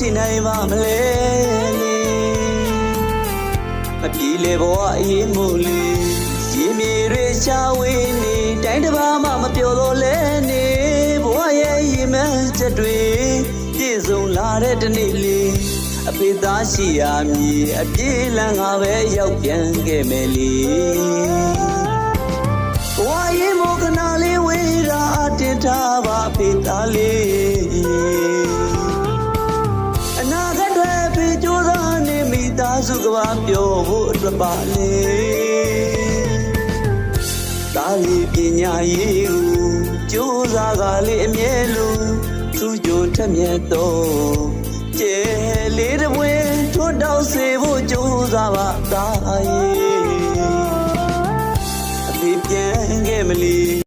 ရှိနိုင်ပါမလဲမပြေလေဘဝအေးမို့လေရေမြေတွေရှာဝေးနေတိုင်းတစ်ပါးမှမပြောလို့လဲနေဘဝရဲ့ရည်မှန်းချက်တွေပြည့်စုံလာတဲ့တနေ့လေးအဖေသားရှိရာမြေအပြေးလန်းငါပဲရောက်ပြန်ခဲ့မယ်လေဘဝရဲ့မောကနာလေးဝေးတာတင်ထားပါအဖေသားလေးအနာဂတ်တွေဖေကြိုးစားနေမိသားစုကပါပြောဖို့အတွက်ပါလေသားလေးပညာရေးကိုကြိုးစားကလေးအမြဲလုံးသူ့ကြိုထက်မြက်တော့ကျဲလေးတစ်ပွင့်ထွတ်တောက်စေဖို့ကြိုးစားပါသားရဲ့အဖေပြန်ခဲ့မလီ